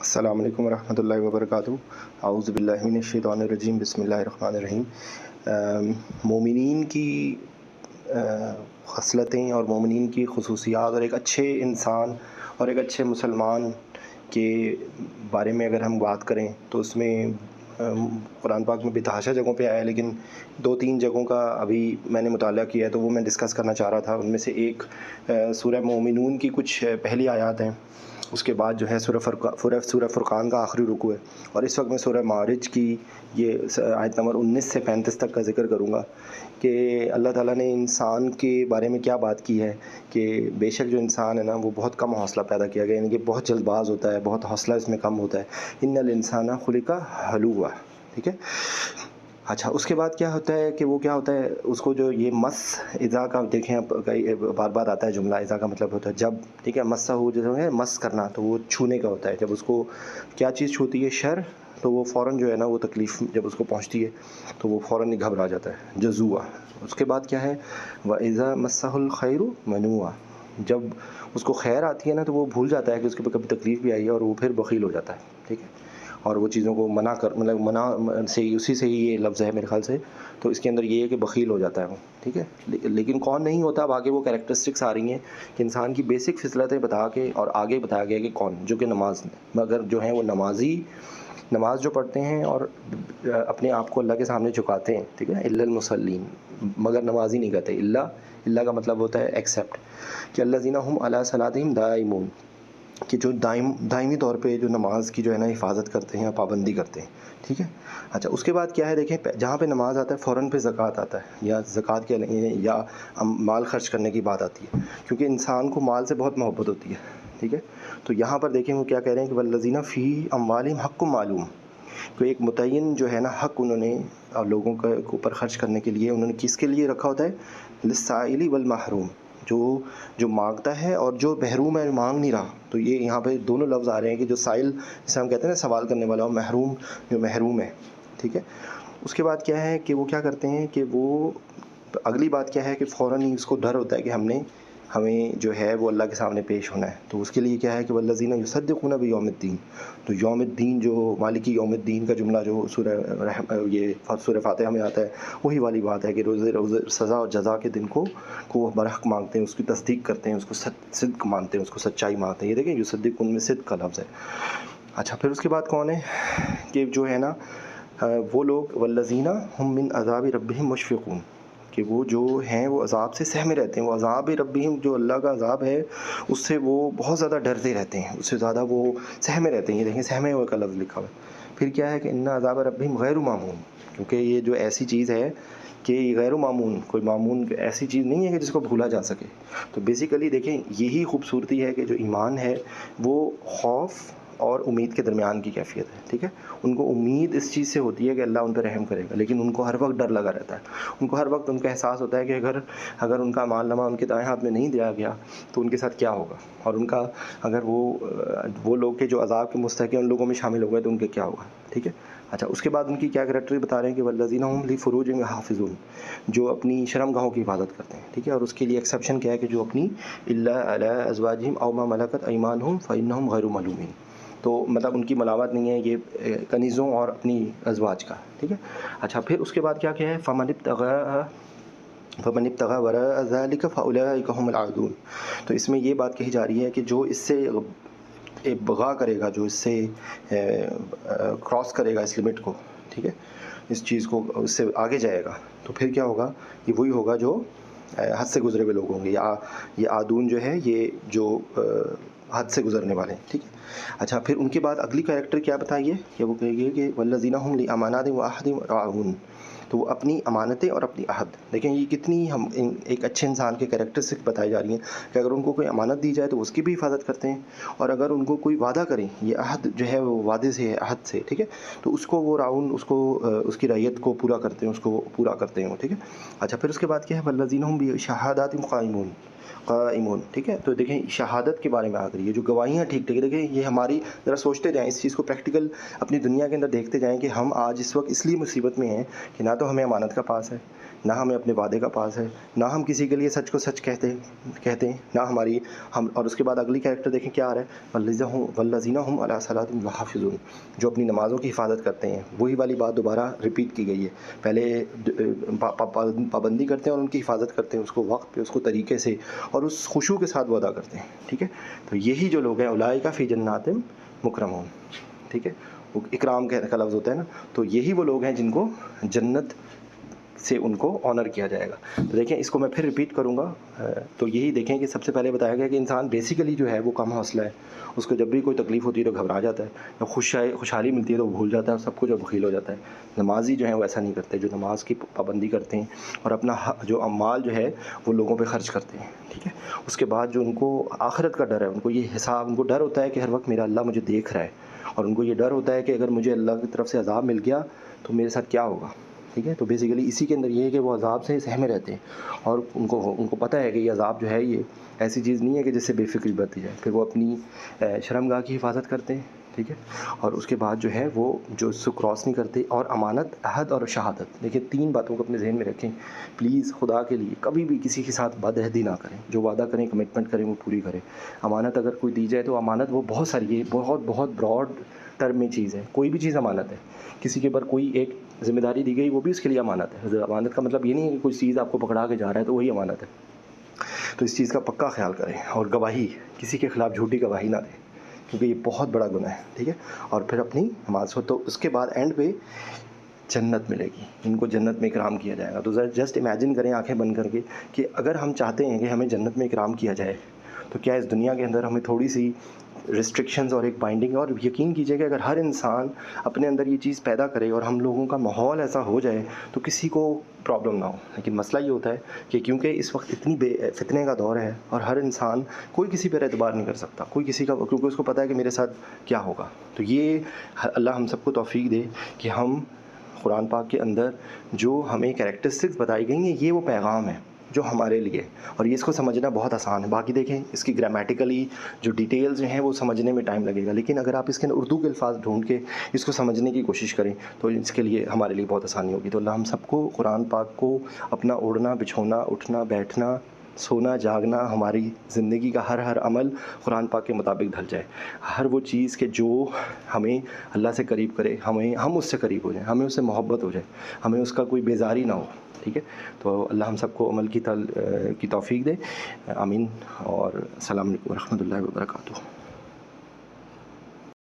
السلام علیکم ورحمۃ اللہ وبرکاتہ۔ اعوذ باللہ من الشیطان الرجیم، بسم اللہ الرحمن الرحیم۔ مومنین کی خصلتیں اور مومنین کی خصوصیات اور ایک اچھے انسان اور ایک اچھے مسلمان کے بارے میں اگر ہم بات کریں تو اس میں قرآن پاک میں بتحاشا جگہوں پہ آیا ہے، لیکن 2-3 جگہوں کا ابھی میں نے مطالعہ کیا ہے تو وہ میں ڈسکس کرنا چاہ رہا تھا۔ ان میں سے ایک سورہ مومنون کی کچھ پہلی آیات ہیں، اس کے بعد جو ہے سورہ فرقان کا آخری رکوع ہے، اور اس وقت میں سورہ معارج کی یہ آیت نمبر 19 سے 35 تک کا ذکر کروں گا کہ اللہ تعالیٰ نے انسان کے بارے میں کیا بات کی ہے کہ بے شک جو انسان ہے نا وہ بہت کم حوصلہ پیدا کیا گیا، یعنی کہ بہت جلد باز ہوتا ہے، بہت حوصلہ اس میں کم ہوتا ہے۔ ان الانسان خلق ہلوعا، ٹھیک ہے۔ اچھا، اس کے بعد کیا ہوتا ہے کہ وہ کیا ہوتا ہے، اس کو جو یہ مس اذا کا دیکھیں بار بار آتا ہے جملہ، اذا کا مطلب ہوتا ہے جب، ٹھیک ہے۔ مسہ ہو جو ہے مس کرنا، تو وہ چھونے کا ہوتا ہے۔ جب اس کو کیا چیز چھوتی ہے، شر، تو وہ فوراً جو ہے نا وہ تکلیف جب اس کو پہنچتی ہے تو وہ فوراً ہی گھبرا جاتا ہے، جزوع۔ اس کے بعد کیا ہے، وَإِذَا مَسَّهُ الْخَيْرُ مَنُوعًا، جب اس کو خیر آتی ہے نا تو وہ بھول جاتا ہے کہ اس کے اوپر کبھی تکلیف بھی آئی ہے، اور وہ پھر بخیل ہو جاتا ہے، ٹھیک ہے۔ اور وہ چیزوں کو منع منع سے اسی سے ہی یہ لفظ ہے میرے خیال سے، تو اس کے اندر یہ ہے کہ بخیل ہو جاتا ہے وہ، ٹھیک ہے۔ لیکن کون نہیں ہوتا، اب آگے وہ کریکٹرسٹکس آ رہی ہیں کہ انسان کی بیسک فضلتیں بتا کے، اور آگے بتایا گیا کہ کون، جو کہ نماز، مگر جو ہیں وہ نماز جو پڑھتے ہیں اور اپنے آپ کو اللہ کے سامنے جھکاتے ہیں، ٹھیک ہے، الا المصلین، مگر نمازی نہیں کہتے، اللہ کا مطلب ہوتا ہے ایکسیپٹ، کہ الذین هم علی صلاتہم دائمون، کہ جو دائمی طور پہ جو نماز کی جو ہے نا حفاظت کرتے ہیں، پابندی کرتے ہیں، ٹھیک ہے۔ اچھا، اس کے بعد کیا ہے، دیکھیں جہاں پہ نماز آتا ہے فوراً پہ زکوٰۃ آتا ہے، یا زکوٰۃ کے یا مال خرچ کرنے کی بات آتی ہے، کیونکہ انسان کو مال سے بہت محبت ہوتی ہے، ٹھیک ہے۔ تو یہاں پر دیکھیں وہ کیا کہہ رہے ہیں کہ والذین فی اموالہم حق معلوم، تو ایک متعین جو ہے نا حق انہوں نے لوگوں کے اوپر خرچ کرنے کے لیے انہوں نے کس کے لیے رکھا ہوتا ہے، للسائل والمحروم، جو مانگتا ہے اور جو محروم ہے، مانگ نہیں رہا، تو یہ یہاں پہ دونوں لفظ آ رہے ہیں کہ جو سائل جسے ہم کہتے ہیں نا سوال کرنے والا، اور محروم جو محروم ہے، ٹھیک ہے۔ اس کے بعد کیا ہے کہ وہ کیا کرتے ہیں کہ وہ اگلی بات کیا ہے کہ فوراً ہی اس کو ڈر ہوتا ہے کہ ہمیں جو ہے وہ اللہ کے سامنے پیش ہونا ہے، تو اس کے لیے کیا ہے کہ والذین یصدقون بیوم الدین، تو یوم الدین جو مالکی یوم الدین کا جملہ جو سورہ فاتحہ میں آتا ہے، وہی والی بات ہے کہ روز سزا اور جزا کے دن کو وہ برحق مانگتے ہیں، اس کی تصدیق کرتے ہیں، اس کو صدق مانتے ہیں، اس کو سچائی مانتے ہیں۔ یہ دیکھیں یصدقون میں صدق کا لفظ ہے۔ اچھا، پھر اس کے بعد کون ہے کہ جو ہے نا وہ لوگ والذین هم من عذاب ربہم مشفقون، کہ وہ جو ہیں وہ عذاب سے سہمے رہتے ہیں، وہ عذاب ربہم جو اللہ کا عذاب ہے اس سے وہ بہت زیادہ ڈرتے رہتے ہیں، اس سے زیادہ وہ سہمے رہتے ہیں۔ یہ دیکھیں سہمے ہوئے کا لفظ لکھا ہوا ہے۔ پھر کیا ہے کہ ان عذاب ربہم غیر معمون، کیونکہ یہ جو ایسی چیز ہے کہ غیر معمون، کوئی معمون ایسی چیز نہیں ہے کہ جس کو بھولا جا سکے۔ تو بیسیکلی دیکھیں یہی خوبصورتی ہے کہ جو ایمان ہے وہ خوف اور امید کے درمیان کی کیفیت ہے، ٹھیک ہے۔ ان کو امید اس چیز سے ہوتی ہے کہ اللہ ان پہ رحم کرے گا، لیکن ان کو ہر وقت ڈر لگا رہتا ہے، ان کو ہر وقت ان کا احساس ہوتا ہے کہ اگر ان کا اعمال نامہ ان کے دائیں ہاتھ میں نہیں دیا گیا تو ان کے ساتھ کیا ہوگا، اور ان کا اگر وہ لوگ کے جو عذاب کے مستحق ہیں ان لوگوں میں شامل ہو گئے تو ان کے کیا ہوگا، ٹھیک ہے۔ اچھا، اس کے بعد ان کی کیا کریکٹر بتا رہے ہیں کہ والذین هم لفروجہم حافظون، جو اپنی شرم گاہوں کی حفاظت کرتے ہیں، ٹھیک ہے۔ اور اس کے لیے ایکسیپشن کیا ہے کہ جو اپنی الا علی ازواجہم او ما ملکت ایمانہم فانہم غیر ملومین، تو مطلب ان کی ملاوت نہیں ہے یہ کنیزوں اور اپنی ازواج کا، ٹھیک ہے۔ اچھا، پھر اس کے بعد کیا ہے، فمن ابتغى وراء ذلك فاولئک هم العادون، تو اس میں یہ بات کہی جا رہی ہے کہ جو اس سے بغا کرے گا، جو اس سے کراس کرے گا اس لمٹ کو، ٹھیک ہے، اس چیز کو اس سے آگے جائے گا، تو پھر کیا ہوگا، یہ وہی ہوگا جو حد سے گزرے ہوئے لوگ ہوں گے، یہ عادون جو ہے یہ جو حد سے گزرنے والے ہیں، ٹھیک ہے۔ اچھا، پھر ان کے بعد اگلی کریکٹر کیا بتائیے کہ وہ کہے گی کہ والذین هم لاماناتہم وعہدہم راعون، تو وہ اپنی امانتیں اور اپنی عہد، دیکھیں یہ کتنی ایک اچھے انسان کے کریکٹرسٹک بتائی جا رہی ہیں کہ اگر ان کو کوئی امانت دی جائے تو اس کی بھی حفاظت کرتے ہیں، اور اگر ان کو کوئی وعدہ کریں، یہ عہد جو ہے وہ وعدے سے ہے، عہد سے، ٹھیک ہے، تو اس کو وہ راعون، اس کی رعیت کو پورا کرتے ہیں، اس کو پورا کرتے ہیں وہ، ٹھیک ہے۔ اچھا، پھر اس کے بعد کیا ہے، والذین هم بشہاداتہم قائمون، ٹھیک ہے۔ تو دیکھیں شہادت کے بارے میں آ رہی ہے، جو گواہیاں، ٹھیک ٹھیک، دیکھیں یہ ہماری ذرا سوچتے جائیں اس چیز کو، پریکٹیکل اپنی دنیا کے اندر دیکھتے جائیں کہ ہم آج اس وقت اس لیے مصیبت میں ہیں کہ نہ تو ہمیں امانت کا پاس ہے، نہ ہمیں اپنے وعدے کا پاس ہے، نہ ہم کسی کے لیے سچ کو سچ کہتے ہیں، نہ ہماری ہم. اور اس کے بعد اگلی کیریکٹر دیکھیں کیا آ رہا ہے، والذین هم علی صلاتہم یحافظون، جو اپنی نمازوں کی حفاظت کرتے ہیں. وہی والی بات دوبارہ ریپیٹ کی گئی ہے. پہلے پابندی کرتے ہیں اور ان کی حفاظت کرتے ہیں، اس کو وقت پہ، اس کو طریقے سے اور اس خشوع کے ساتھ وہ ادا کرتے ہیں. ٹھیک ہے، تو یہی جو لوگ ہیں اولئک فی جنات مکرمون. ٹھیک ہے، وہ اکرام کا لفظ ہوتا ہے نا، تو یہی وہ لوگ ہیں جن کو جنت سے ان کو آنر کیا جائے گا. تو دیکھیں اس کو میں پھر ریپیٹ کروں گا. تو یہی دیکھیں کہ سب سے پہلے بتایا گیا کہ انسان بیسیکلی جو ہے وہ کم حوصلہ ہے. اس کو جب بھی کوئی تکلیف ہوتی ہے تو گھبرا جاتا ہے، جب خوشحالی ملتی ہے تو وہ بھول جاتا ہے، سب کچھ بخیل ہو جاتا ہے. نمازی جو ہیں وہ ایسا نہیں کرتے، جو نماز کی پابندی کرتے ہیں اور اپنا جو مال جو ہے وہ لوگوں پہ خرچ کرتے ہیں. ٹھیک ہے، اس کے بعد جو ان کو آخرت کا ڈر ہے، ان کو یہ حساب، ان کو ڈر ہوتا ہے کہ ہر وقت میرا اللہ مجھے دیکھ رہا ہے، اور ان کو یہ ڈر ہوتا ہے کہ اگر مجھے اللہ کی طرف سے عذاب مل گیا تو میرے ساتھ کیا ہوگا. ٹھیک ہے، تو بیسیکلی اسی کے اندر یہ ہے کہ وہ عذاب سے سہمے رہتے ہیں، اور ان کو پتہ ہے کہ یہ عذاب جو ہے یہ ایسی چیز نہیں ہے کہ جس سے بے فکری برتی جائے. پھر وہ اپنی شرمگاہ کی حفاظت کرتے ہیں. ٹھیک ہے، اور اس کے بعد جو ہے وہ جو اس کو کراس نہیں کرتے. اور امانت، عہد اور شہادت، دیکھیں 3 باتوں کو اپنے ذہن میں رکھیں. پلیز خدا کے لیے کبھی بھی کسی کے ساتھ بد عہدی نہ کریں. جو وعدہ کریں، کمٹمنٹ کریں، وہ پوری کریں. امانت اگر کوئی دی جائے تو امانت وہ بہت ساری ہے، بہت براڈ ٹرم میں چیز ہے. کوئی بھی چیز امانت ہے. کسی کے اوپر کوئی ایک ذمہ داری دی گئی، وہ بھی اس کے لیے امانت ہے. امانت کا مطلب یہ نہیں ہے کہ کوئی چیز آپ کو پکڑا کے جا رہا ہے تو وہی امانت ہے. تو اس چیز کا پکا خیال کریں. اور گواہی، کسی کے خلاف جھوٹی گواہی نہ دیں، کیونکہ یہ بہت بڑا گناہ ہے. ٹھیک ہے، اور پھر اپنی نماز ہو. تو اس کے بعد اینڈ پہ جنت ملے گی، ان کو جنت میں اکرام کیا جائے گا. تو جسٹ امیجن کریں آنکھیں بند کر کے کہ اگر ہم چاہتے ہیں کہ ہمیں جنت میں اکرام کیا جائے تو کیا اس دنیا کے اندر ہمیں تھوڑی سی ریسٹرکشنز اور ایک بائنڈنگ. اور یقین کیجئے کہ اگر ہر انسان اپنے اندر یہ چیز پیدا کرے اور ہم لوگوں کا ماحول ایسا ہو جائے تو کسی کو پرابلم نہ ہو. لیکن مسئلہ یہ ہوتا ہے کہ کیونکہ اس وقت اتنی فتنے کا دور ہے اور ہر انسان کوئی کسی پر اعتبار نہیں کر سکتا، کوئی کسی کا، کیونکہ اس کو پتہ ہے کہ میرے ساتھ کیا ہوگا. تو یہ اللہ ہم سب کو توفیق دے کہ ہم قرآن پاک کے اندر جو ہمیں کیریکٹرسٹکس بتائی گئی ہیں، یہ وہ پیغام ہے جو ہمارے لیے. اور یہ اس کو سمجھنا بہت آسان ہے. باقی دیکھیں اس کی گرامیٹیکلی جو ڈیٹیلز ہیں وہ سمجھنے میں ٹائم لگے گا، لیکن اگر آپ اس کے اندر اردو کے الفاظ ڈھونڈ کے اس کو سمجھنے کی کوشش کریں تو اس کے لیے ہمارے لیے بہت آسانی ہوگی. تو اللہ ہم سب کو قرآن پاک کو اپنا اوڑھنا بچھونا، اٹھنا بیٹھنا، سونا جاگنا، ہماری زندگی کا ہر عمل قرآن پاک کے مطابق ڈھل جائے. ہر وہ چیز کہ جو ہمیں اللہ سے قریب کرے، ہم اس سے قریب ہو جائیں، ہمیں اس سے محبت ہو جائے، ہمیں اس کا کوئی بیزاری نہ ہو. ٹھیک ہے، تو اللہ ہم سب کو عمل کی توفیق دے. آمین. اور السلام علیکم ورحمۃ اللہ وبرکاتہ.